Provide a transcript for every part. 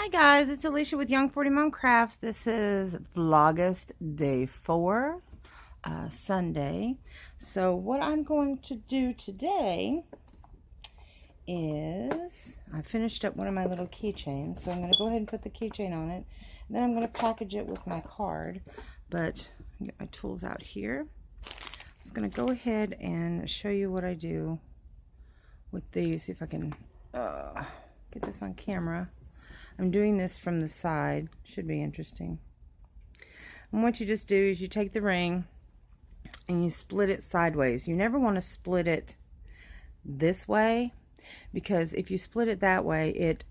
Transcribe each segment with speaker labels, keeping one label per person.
Speaker 1: Hi guys, it's Alicia with Young 40 Mom Crafts. This is Vlogust day 4, Sunday. So what I'm going to do today is, I finished up one of my little keychains, so I'm going to go ahead and put the keychain on it. And then I'm going to package it with my card, but I'll get my tools out here. I'm just going to go ahead and show you what I do with these. See if I can get this on camera. I'm doing this from the side. Should be interesting. And what you just do is you take the ring and you split it sideways. You never want to split it this way, because if you split it that way, it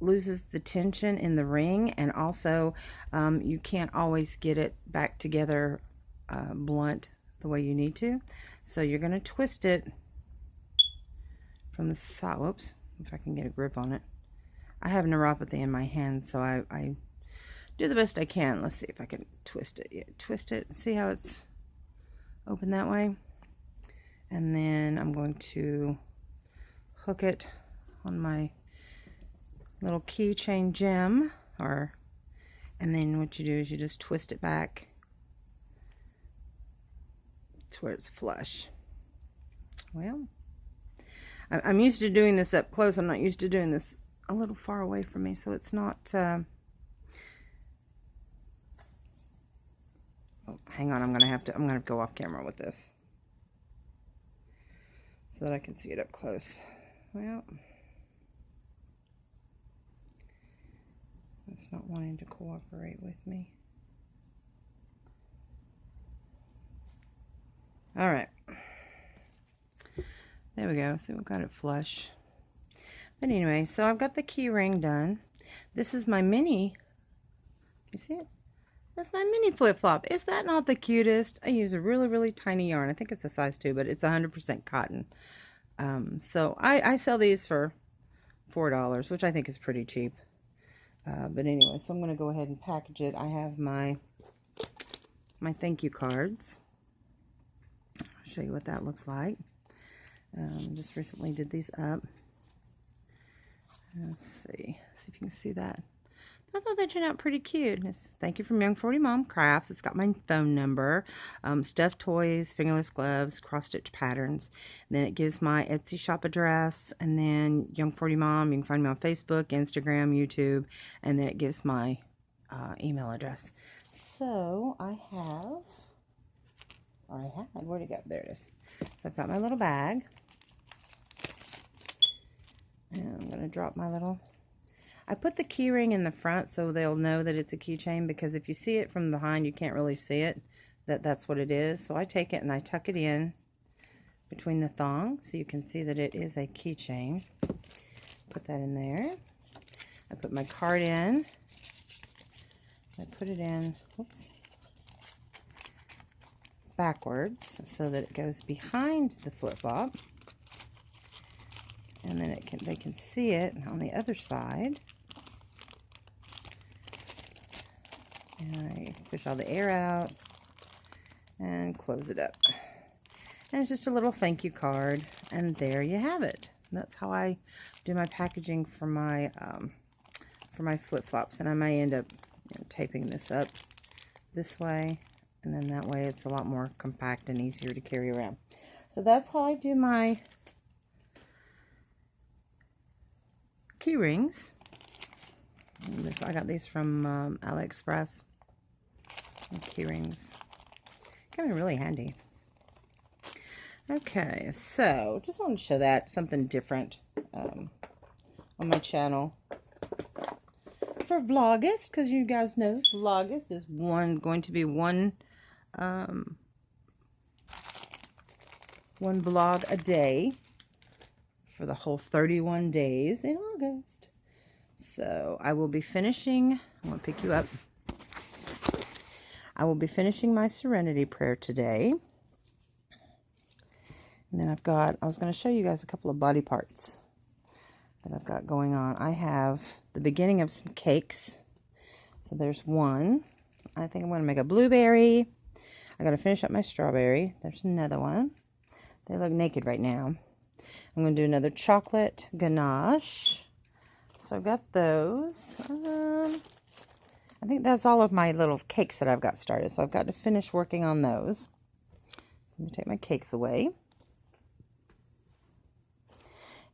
Speaker 1: loses the tension in the ring, and also you can't always get it back together blunt the way you need to. So you're going to twist it from the side. Whoops, if I can get a grip on it. I have neuropathy in my hand, so I do the best I can. Let's see if I can twist it. Yeah, twist it. See how it's open that way? And then I'm going to hook it on my little keychain gem, and then what you do is you just twist it back to where it's flush. Well, I'm used to doing this up close. I'm not used to doing this a little far away from me, so it's not oh, hang on, I'm gonna go off camera with this so that I can see it up close. Well, it's not wanting to cooperate with me. All right, there we go. See, we've got it flush. But anyway, so I've got the key ring done. This is my mini. You see it? That's my mini flip-flop. Is that not the cutest? I use a really, really tiny yarn. I think it's a size 2, but it's 100% cotton. So I sell these for $4, which I think is pretty cheap. But anyway, so I'm going to go ahead and package it. I have my thank you cards. I'll show you what that looks like. Just recently did these up. Let's see if you can see that. I thought they turned out pretty cute. It's thank you from Young 40 Mom Crafts. It's got my phone number, stuffed toys, fingerless gloves, cross-stitch patterns. And then it gives my Etsy shop address, and then Young 40 Mom. You can find me on Facebook, Instagram, YouTube, and then it gives my email address. So where'd it go? There it is. So I've got my little bag. And I'm going to drop my little... I put the key ring in the front so they'll know that it's a keychain, because if you see it from behind, you can't really see it, that's what it is. So I take it and I tuck it in between the thongs so you can see that it is a keychain. Put that in there. I put my card in. I put it in, whoops, backwards so that it goes behind the flip-flop. And then they can see it on the other side. And I push all the air out and close it up. And it's just a little thank you card, and there you have it. That's how I do my packaging for my flip-flops. And I may end up taping this up this way, and then that way it's a lot more compact and easier to carry around. So that's how I do my key rings. I got these from AliExpress. Key rings come in really handy. Okay, so just wanted to show that something different on my channel for Vlogust, because you guys know Vlogust is going to be one vlog a day for the whole 31 days in August. So I will be finishing, I'm going to pick you up. I will be finishing my Serenity Prayer today. And then I was going to show you guys a couple of body parts that I've got going on. I have the beginning of some cakes. So there's one. I think I'm going to make a blueberry. I got to finish up my strawberry. There's another one. They look naked right now. I'm going to do another chocolate ganache. So So I've got those. I think that's all of my little cakes that I've got started. So I've got to finish working on those. So I'm going to take my cakes away.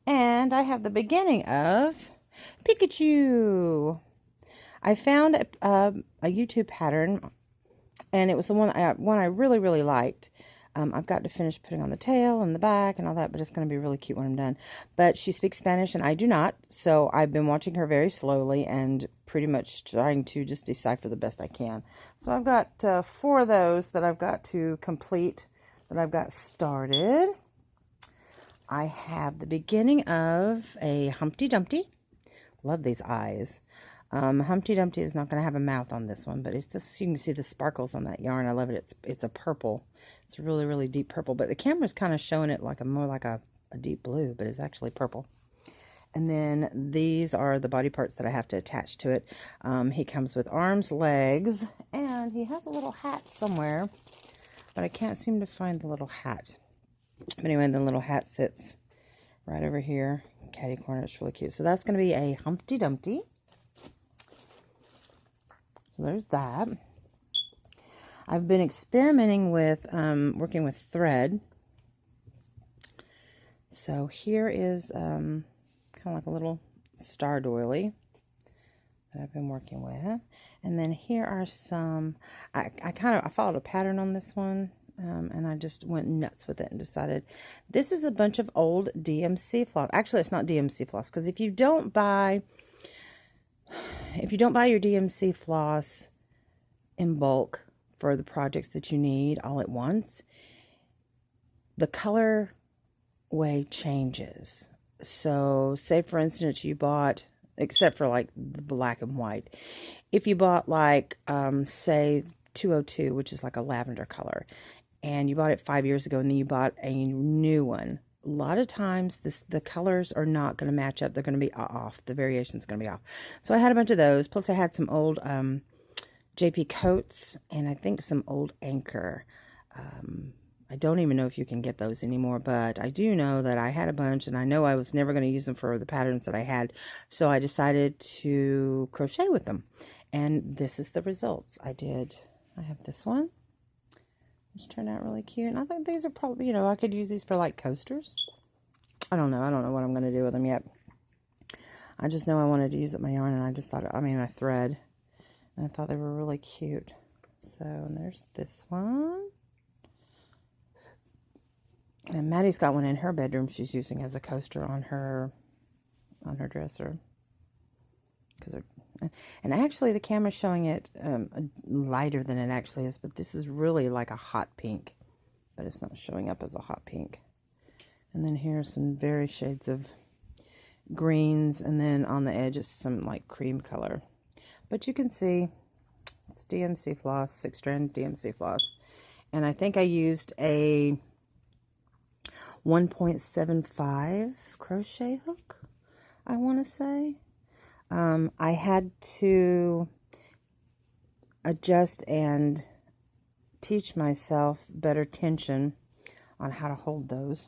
Speaker 1: And I have the beginning of Pikachu. I found a YouTube pattern, and it was the one I really, really liked. I've got to finish putting on the tail and the back and all that, but it's going to be really cute when I'm done. But she speaks Spanish, and I do not, so I've been watching her very slowly and pretty much trying to just decipher the best I can. So I've got 4 of those that I've got to complete, that I've got started. I have the beginning of a Humpty Dumpty. Love these eyes. Humpty Dumpty is not going to have a mouth on this one, but it's just, you can see the sparkles on that yarn. I love it. It's a purple. It's a really, really deep purple, but the camera's kind of showing it like more like a deep blue, but it's actually purple. And then these are the body parts that I have to attach to it. He comes with arms, legs, and he has a little hat somewhere, but I can't seem to find the little hat. But anyway, the little hat sits right over here, catty corner. It's really cute. So that's going to be a Humpty Dumpty. So there's that. I've been experimenting with working with thread. So here is kind of like a little star doily that I've been working with. And then here are some, I followed a pattern on this one. And I just went nuts with it and decided this is a bunch of old DMC floss. Actually, it's not DMC floss, because if you don't buy your DMC floss in bulk for the projects that you need all at once, the color way changes. So say for instance you bought, except for like the black and white, if you bought like say 202, which is like a lavender color, and you bought it 5 years ago, and then you bought a new one, a lot of times the colors are not going to match up. They're going to be off. The variation's going to be off. So I had a bunch of those. Plus I had some old JP Coats, and I think some old Anchor. I don't even know if you can get those anymore, but I do know that I had a bunch, and I know I was never going to use them for the patterns that I had. So I decided to crochet with them. And this is the results. I have this one, which turned out really cute. And I think these are probably, I could use these for like coasters. I don't know what I'm going to do with them yet. I just know I wanted to use up my yarn, and I just thought, my thread. And I thought they were really cute. So, and there's this one. And Maddie's got one in her bedroom she's using as a coaster on her dresser. And actually the camera's showing it lighter than it actually is, but this is really like a hot pink, but it's not showing up as a hot pink. And then here's some very shades of greens, and then on the edge is some like cream color. But you can see it's DMC floss, 6-strand DMC floss. And I think I used a 1.75 crochet hook, I want to say. I had to adjust and teach myself better tension on how to hold those.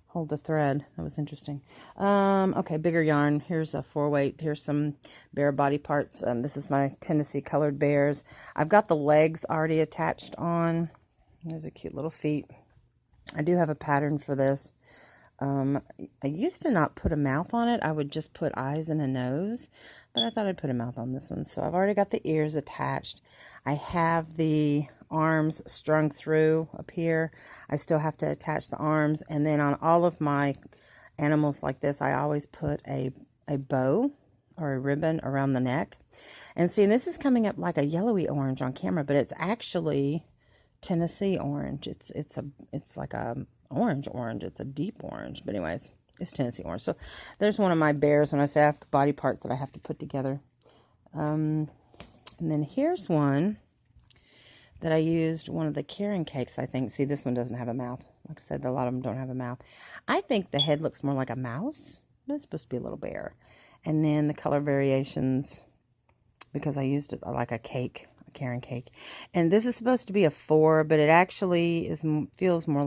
Speaker 1: Hold the thread. That was interesting. Okay, bigger yarn. Here's a 4-weight. Here's some bear body parts. This is my Tennessee colored bears. I've got the legs already attached on. There's a cute little feet. I do have a pattern for this. I used to not put a mouth on it. I would just put eyes and a nose, but I thought I'd put a mouth on this one. So I've already got the ears attached. I have the arms strung through up here. I still have to attach the arms, and then on all of my animals like this, I always put a bow or a ribbon around the neck. And see, this is coming up like a yellowy orange on camera, but it's actually Tennessee orange. It's like a orange. It's a deep orange, but anyways, it's Tennessee orange. So there's one of my bears when I say I have body parts that I have to put together. And then here's one that I used, one of the keyring cakes, I think. See, this one doesn't have a mouth. Like I said, a lot of them don't have a mouth. I think the head looks more like a mouse, but it's supposed to be a little bear. And then the color variations, because I used it like a cake, a keyring cake. And this is supposed to be a 4, but it actually feels more